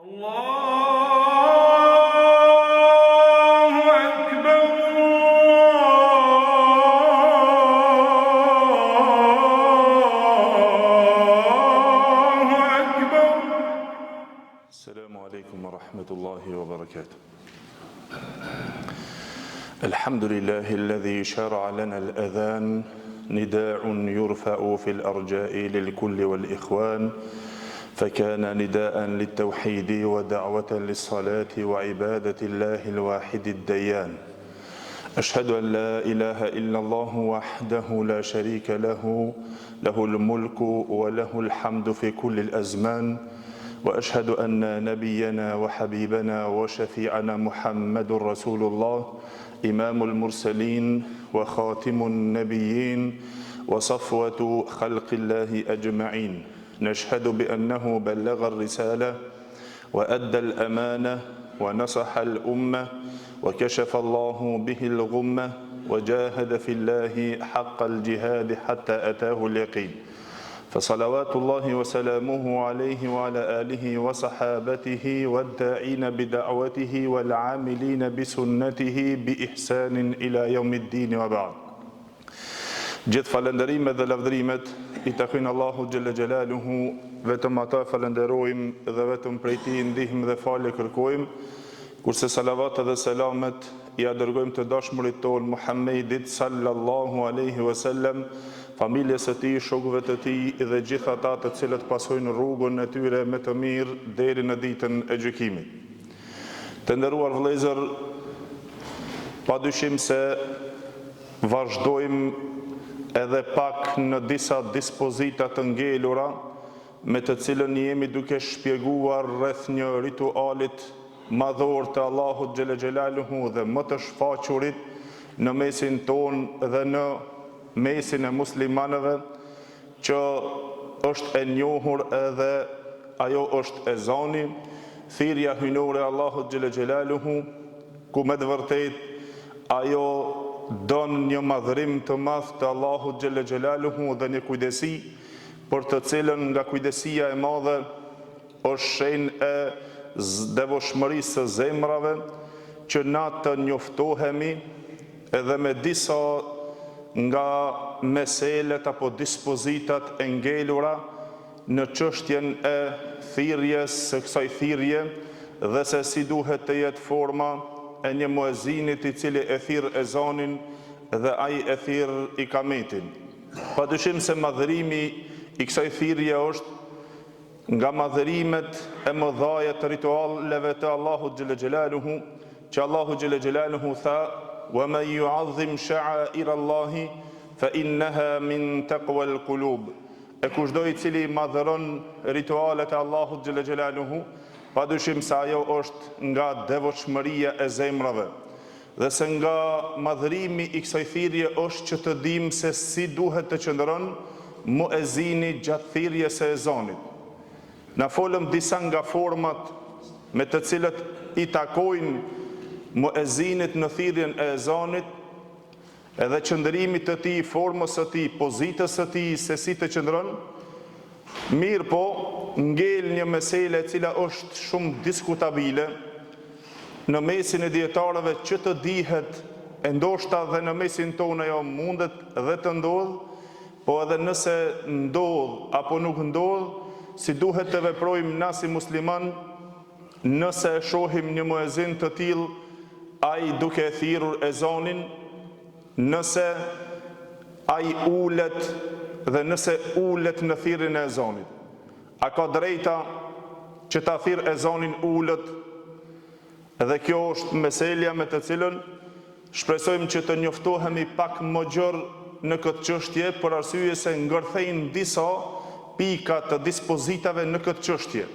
السلام عليكم ورحمة الله وبركاته. الحمد لله الذي شرع لنا الأذان نداء يرفع في الأرجاء للكل والإخوان، فكان نداء للتوحيد ودعوة للصلاة وعبادة الله الواحد الديان. أشهد أن لا إله إلا الله وحده لا شريك له، له الملك وله الحمد في كل الأزمان، وأشهد أن نبينا وحبيبنا وشفيعنا محمد رسول الله، إمام المرسلين وخاتم النبيين وصفوة خلق الله أجمعين. نشهد بأنه بلغ الرسالة وأدى الأمانة ونصح الأمة وكشف الله به الغمة وجاهد في الله حق الجهاد حتى أتاه اليقين. فصلوات الله وسلامه عليه وعلى آله وصحابته والداعين بدعوته والعاملين بسنته بإحسان إلى يوم الدين وبعد. Gjithë falënderimet dhe lavdërimet I takojnë Allahu xhalla xhelaluhu, vetëm ata falënderojmë dhe vetëm prej Tij ndihmë dhe falje kërkojmë, kurse salavatet dhe selamet I dërgojmë të dashurit ton Muhammedit sallallahu alaihi wasallam, familjes së Tij, shokëve të Tij dhe gjithë ata të cilët pasojnë rrugën e tyre me të mirë deri në ditën e gjykimit. Të nderuar vëllezër, padyshim se vazhdojmë edhe pak në disa dispozita të ngelura me të cilën jemi duke shpjeguar rreth një ritualit madhor të Allahut xhella xhelaluhu dhe më të shfaqurit në mesin ton dhe në mesin e muslimanëve, që është e njohur edhe ajo është ezani, thirrja hyjnore e Allahut xhella xhelaluhu, ku me të vërtetë ajo don një madhërim të madh të Allahut xhella xhelaluhu dhe një kujdesi, për të cilën nga kujdesia e madhe është shenjë e devotshmërisë së zemrave, që na të njoftohemi edhe me disa nga meselet apo dispozitat e ngelura në çështjen e thirrjes së kësaj thirrje dhe se si duhet të jetë forma e një muezinit I cili e thirr ezanin dhe ai e thirr ikametin. Padyshim se madhërimi I kësaj thirrje është nga madhërimet e mëdhaja të ritualeve të Allahut xhella xhelaluhu, që Allahu xhella xhelaluhu tha: "Wa man yu'azzim sha'air Allahi fa innaha min taqwa al-qulub." E kushdo I cili madhëron ritualet e Allahut xhella xhelaluhu, padyshim se ajo është nga devotshmëria e zemrave, dhe se nga madhërimi I kësaj thirrje është që të dimë se si duhet të qëndron muezini gjatë thirrjes së ezanit. Na folëm disa nga format me të cilët I takojnë muezinit në thirrjen e ezanit, edhe qëndrimit të tij, formës së tij, pozitës së tij, se si të qëndron. Mirë po, ngel një mesele e cila është shumë diskutabile në mesin e dietarëve, që të dihet, e ndoshta dhe në mesin tonë ajo mundet dhe të ndodh, po edhe nëse ndodh apo nuk ndodh, si duhet të veprojmë na si musliman nëse e shohim një muezin të tillë ai duke e thirrur ezanin, nëse ai ulet dhe nëse ulet në thirrjen e ezanit. A ka drejta që ta thirr ezanin ulet? Dhe kjo është meselja me të cilën shpresojmë që të njoftohemi pak më gjerë në këtë çështje, për arsye se ngërthejnë disa pika të dispozitave në këtë çështje.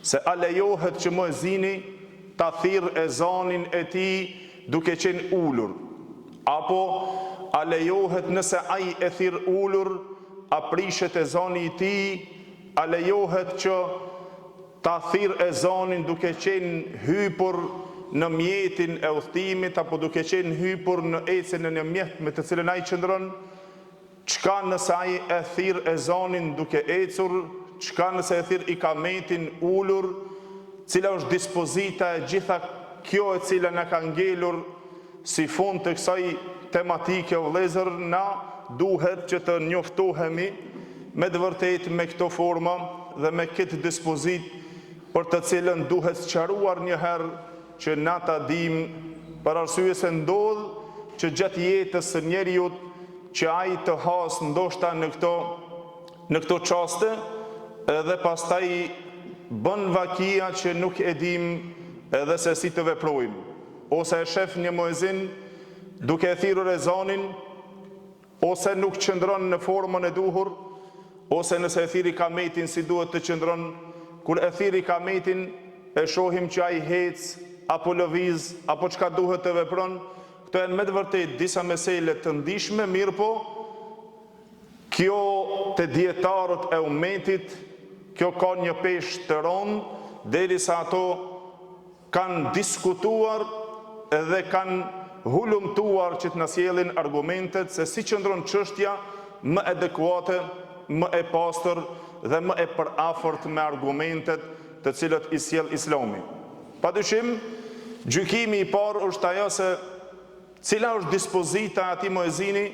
Se a lejohet që muezini ta thirr ezanin e tij duke qenë ulur? Apo a lejohet nëse ai e thirr ulur, a prishet ezani I tij? A lejohet që ta thirr ezanin duke qenë hypur në mjetin e udhëtimit, apo duke qenë hypur në ecjen e një mjet me të cilën ai qëndron? Çka nëse ai e thirr ezanin duke ecur? Çka nëse e thirr ikametin ulur? cila është dispozita e gjitha kjo e cila na ka ngelur si fund të kësaj tematike o vëllezër, na duhet që të njoftohemi me të vërtetë me këto forma dhe me këtë dispozit për të cilën duhet sqaruar një herë që na ta dim, për arsye se ndodh që gjatë jetës së njeriut që ai të has ndoshta në këto çaste edhe pastaj bën vakia që nuk e dim edhe se si të veprojmë, ose e shef një muezin duke e thirrur ezanin, ose nuk qëndron në formën e duhur, ose nëse e thiri kametin si duhet të qëndron, kur e thiri kametin e shohim që ai hec, apo lëviz, apo çka duhet të vepron. Këto janë me të vërtetë disa mesele të ndihshme, mirë po, kjo të dietarët e ummetit, kjo ka një peshë të rëndë, derisa ato kanë diskutuar edhe kanë hulumtuar që të na sjellin argumentet se si qëndron çështja më adekuate, më e pastër dhe më e përafërt me argumentet të cilët i sjell Islami. Padyshim, gjykimi i parë është ajo se cila është dispozita e atij muezini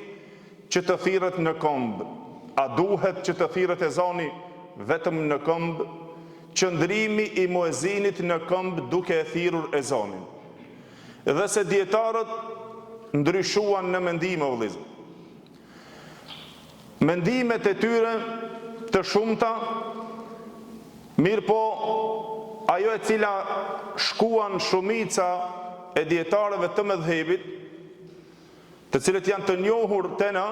që të thirret në këmbë. A duhet që të thirret ezani vetëm në këmbë? Qëndrimi i muezinit në këmbë duke e thirrur ezanin. Dhe se dietarët ndryshuan në mendime o vëllezër. Mendimet e tyre të shumta, mirë po ajo e cila shkuan shumica e dietarëve të mëdhëbit, të cilët janë të njohur te na,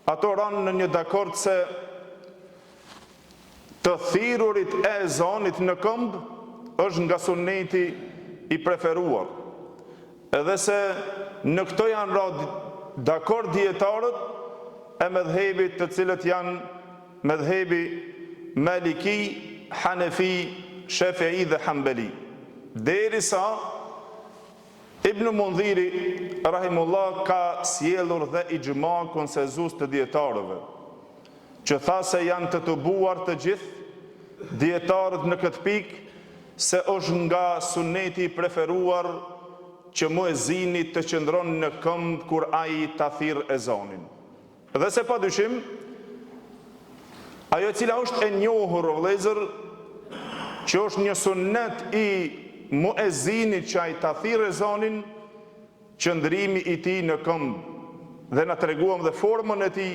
ato ranë në një dakord se të thirrurit e ezanit në këmbë është nga suneti i preferuar. Edhe se në këto janë rënë dakord dietarët e mëdhëbit, të cilët janë mëdhëbi Maliki, Hanefi, Shafi'i dhe Hanbali. Derisa Ibn Mundhiri rahimullah ka sjellur dhe ixhma konsenzus të dietarëve, që tha se janë të tubuar të gjithë dietarët në këtë pikë, se është nga suneti i preferuar që muezini të qëndron në këmbë kur ai ta thirr ezanin. Dhe se padyshim, ajo cila është e njohur o vëllezër, që është një sunet i muezinit që ai ta thirr ezanin, qëndrimi i tij në këmbë, dhe na treguam dhe formën e tij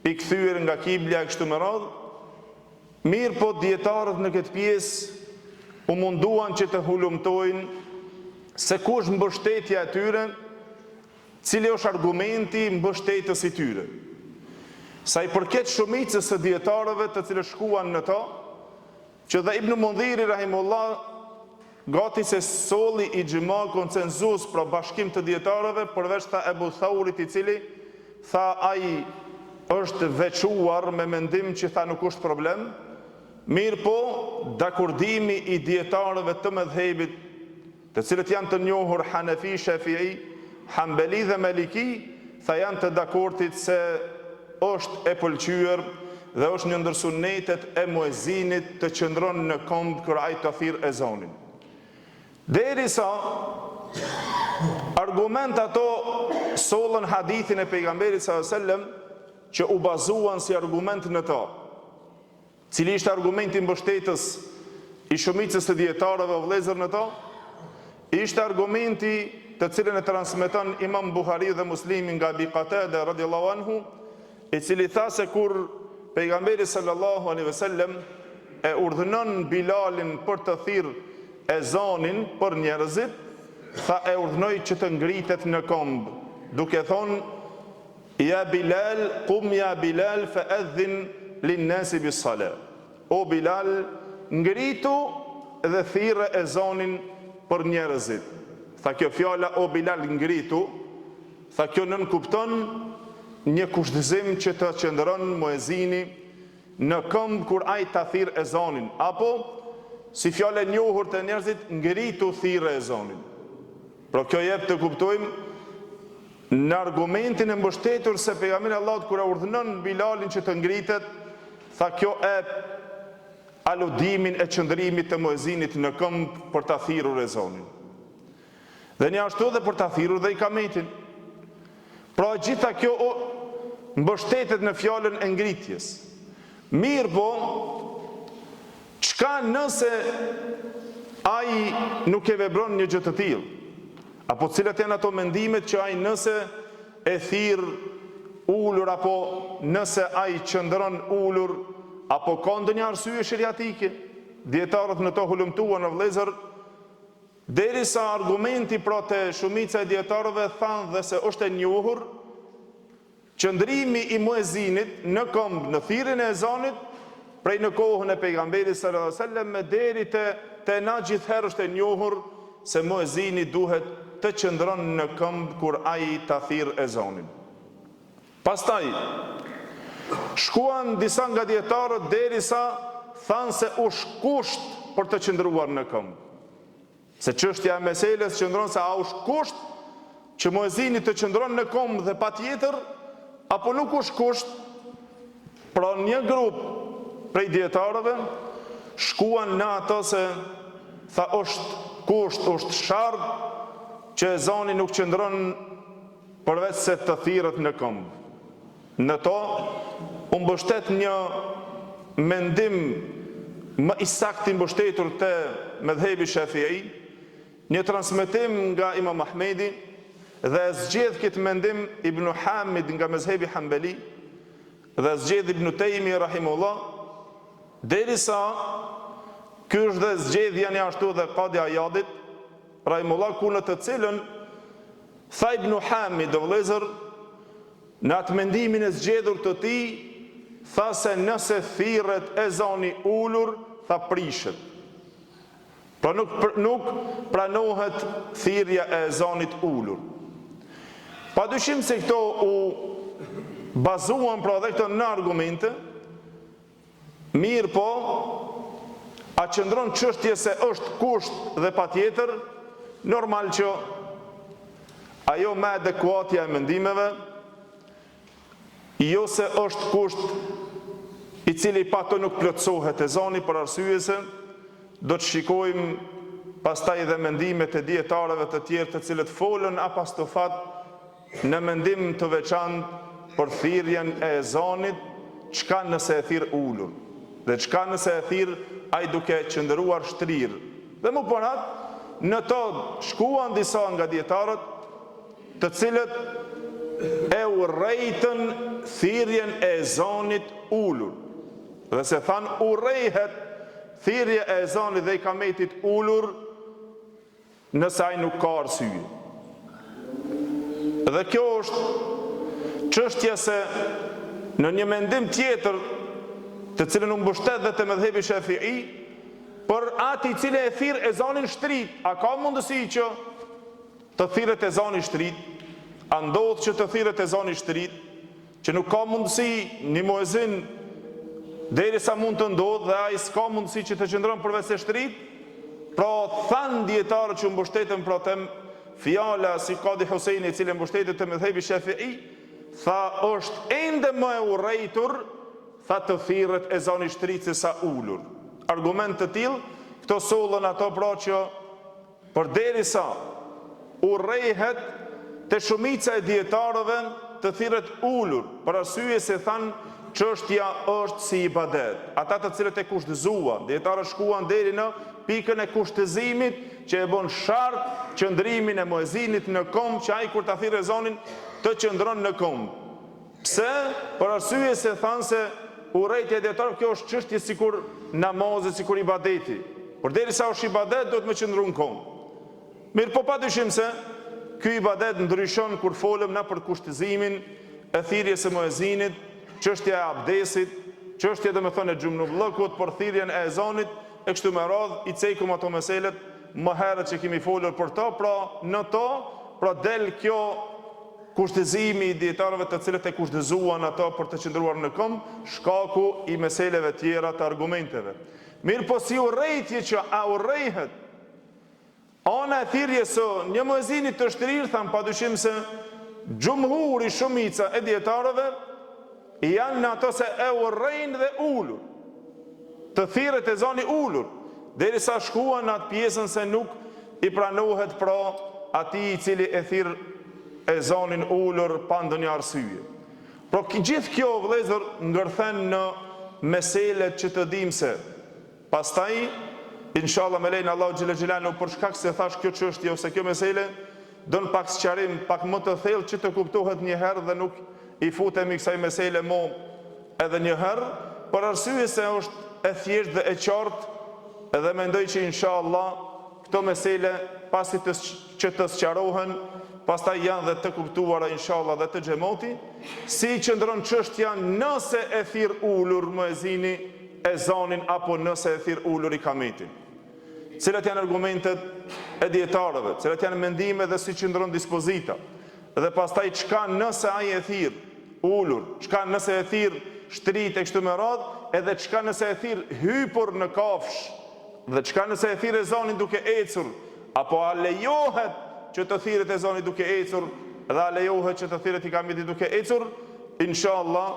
i kthyer nga kibla e kështu me radhë. Mirë po dietarët në këtë pjesë u munduan që të hulumtojnë se ku është mbështetja e tyre, cili është argumenti mbështetës i tyre. Sa i përket shumicës së dietarëve të cilët shkuan në to, që dhe Ibn Mundhiri rahimullah gati se solli ixhma konsenzus pra bashkim të dietarëve, përveç ta Ebu Thaurit, i cili tha ai është veçuar me mendim që tha nuk është problem. Mirë po, dakordimi i dietarëve të mëdhëbit, të cilët janë të njohur Hanefi, Shafi'i, Hanbali dhe Maliki, tha janë të dakordit se është e pëlqyer dhe është një ndër sunetet e muezinit të qëndron në këmbë kur ai të thirr ezanin. Derisa argument ato sollën hadithin e pejgamberit sallallahu alajhi wasallam që u bazuan si argument në to. Cili ishte argumenti mbështetës i shumicës të dietarëve o vëllezër në to? Ishte argumenti të cilën e transmeton Imam Buhari dhe Muslimi nga Abi Qatada radhiyallahu anhu, i cili tha se kur pejgamberi sallallahu alaihi wasallam e urdhënon Bilalin për të thirr ezanin për njerëzit, tha e urdhënoi që të ngritet në këmbë, duke thonë: "Ya Bilal, qum ya Bilal fa adhin lin-nasi bis-salah." O Bilal, ngritu dhe thirrë ezanin për njerëzit. Tha kjo fjala o Bilal ngritu, tha kjo nën kupton një kushtëzim që të qëndron muezini në këmbë kur ai ta thirr ezanin, apo si fjala e njohur të njerëzit, ngritu thirrë ezanin. Pra kjo jep të kuptojmë në argumentin e mbështetur se pejgamberi Allahut kur urdhënon Bilalin që të ngritet, tha kjo aludimin e qëndrimit të muezinit në këmbë për ta thirrur ezanin. Dhe një ashtu dhe për ta thirrur dhe ikametin. Pra gjitha kjo mbështetet në fjalën e ngritjes. Mirë po, çka nëse ai nuk e vepron një gjë të tillë? Apo cilat janë ato mendimet që ai nëse e thirr ulur, apo nëse ai qëndron ulur, apo ka ndonjë arsye sheriatike? Dietarët në to hulumtuan në vëllezër, derisa argumenti pra te shumica e dietarëve thanë dhe se është e njohur qëndrimi i muezinit në këmbë në thirrjen e ezanit prej në kohën e pejgamberit sallallahu alajhi wasallam me deri te na gjithherë është e njohur se muezini duhet të qëndron në këmbë kur ai ta thirr ezanin. Pastaj shkuan disa nga dietarët derisa thanë se është kusht për të qëndruar në këmbë. Se çështja e meseles qëndron se a është kusht që muezini të qëndron në këmbë dhe patjetër apo nuk është kusht. Pra një grup prej dietarëve shkuan në ato se tha është kusht, është shart që ezani nuk qëndron përveç se të thirret në këmbë. Në to u mbështet një mendim më i saktë i mbështetur te medhebi Shafi'i, një transmetim nga Imam Ahmedi, dhe zgjedh këtë mendim Ibn Hamid nga mezhebi Hanbali, dhe zgjedh Ibn Taymi rahimullah, derisa ky është dhe zgjedhja një ashtu dhe Qadi Ayadit rahimullah, ku në të cilën tha Ibn Hamid dhe vëllezër, në atë mendimin e zgjedhur të tij, tha se nëse thirret ezani ulur, tha prishet. Pra nuk pranohet thirrja e ezanit ulur. Padyshim se këto u bazuan pra dhe këto në argumente, mirë po, a qëndron çështje se është kusht dhe patjetër, normal që ajo me adekuatja e mendimeve, jo se është kusht i cili pa të nuk plotësohet ezani për arsye se do të shikojmë pastaj dhe mendimet e dietarëve të tjerë të cilët folën apastofat në mendim të veçantë për thirrjen e ezanit, çka nëse e thirr ulur dhe çka nëse e thirr ai duke qëndruar shtrirë. Dhe më ponat, në to shkuan disa nga dietarët të cilët e urrejtën thirrjen e ezanit ulur. Dhe se than urrejhet thirrja e ezanit dhe ikametit ulur nëse ai nuk ka arsye. Dhe kjo është çështja se në një mendim tjetër të cilën u mbështet dhe te medhebi Shafi'i, për ati i cili e thirr ezanin shtrit, a ka mundësi që të thirret ezani shtrit? A ndodh që të thirret ezani shtrit, që nuk ka mundësi një muezin derisa mund të ndodh dhe ai s'ka mundësi që të qëndron përveç se shtrit? Pra than dietarët që mbështeten pra tem fjala si Qadi Huseini i cili mbështetet te medhebi Shafi'i, tha është ende më e urrejtur, tha të thirret ezani shtrit se sa ulur. Argument të tillë, këto sollën ato pra që përderisa urrejhet te shumica e dietarëve të thirret ulur, për arsye se than çështja është si ibadet. Ata të cilët e kushtëzuan, dietarët shkuan deri në pikën e kushtëzimit që e bën shart qëndrimin e muezinit në këmbë, që ai kur ta thirrë ezanin të qëndron në këmbë. Pse? Për arsye se thanë se urrejtja e dietarëve kjo është çështje sikur namazi, sikur ibadeti. Por derisa është ibadet, do të më qëndru në këmbë. Mirë po padyshim se ky ibadet ndryshon kur folëm na për kushtëzimin e thirrjes së muezinit, çështja e abdesit, çështja domethënë e xhumnullëkut për thirrjen e ezanit, e kështu me radhë, i cejkum ato meselet më herët që kemi folur për to, pra në to, pra del kjo kushtëzimi i dietarëve të cilët e kushtëzuan ato për të qëndruar në këmbë, shkaku i meseleve tjera të argumenteve. Mirë po si urrejtje që a urrejhet ana e thirrjes së një muezini të shtrirë, thamë padyshim se xhumhuri shumica e dietarëve janë në ato se e urrejnë dhe ulur. të thirret ezani ulur, derisa shkuan në atë pjesën se nuk i pranohet pra atij i cili e thirr ezanin ulur pa ndonjë arsye. Por gjithë kjo vëllezër ngërthen në meselet që të dim se pastaj inshallah me lejnë Allahu xhela xhelalu për shkak se thash kjo çështje ose kjo mesele don pak sqarim pak më të thellë që të kuptohet një herë dhe nuk i futemi kësaj mesele më edhe një herë, për arsye se është e thjeshtë dhe e qartë edhe mendoj që inshallah këto mesele pasi që të sqarohen pastaj janë dhe të kuptuara inshallah dhe të xhamati, si qëndron çështja nëse e thirr ulur muezini ezanin apo nëse e thirr ulur ikametin. Cilat janë argumentet e dietarëve, cilat janë mendimet dhe si qëndron dispozita. Dhe pastaj çka nëse ai e thirr ulur, çka nëse e thirr shtrit e kështu me radhë, edhe çka nëse e thirr hypur në kafsh, dhe çka nëse e thirr ezanin duke ecur, apo a lejohet që të thirret ezani duke ecur dhe a lejohet që të thirret ikameti duke ecur, inshallah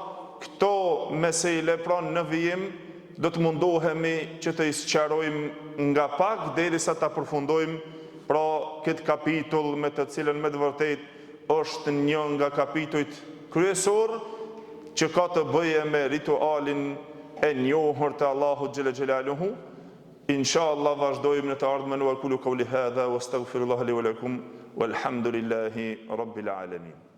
këto mesele pra në vijim do të mundohemi që të sqarojmë nga pak derisa ta përfundojmë pra këtë kapitull me të cilën me të vërtetë është një nga kapitujt kryesor që ka të bëje me ritualin e njohur të Allahut xhela xhelaluhu. Inshallah vazhdojmë në të ardhmen wa aqulu qawli hadha wastaghfirullaha li wa lakum walhamdulillahi rabbil alamin.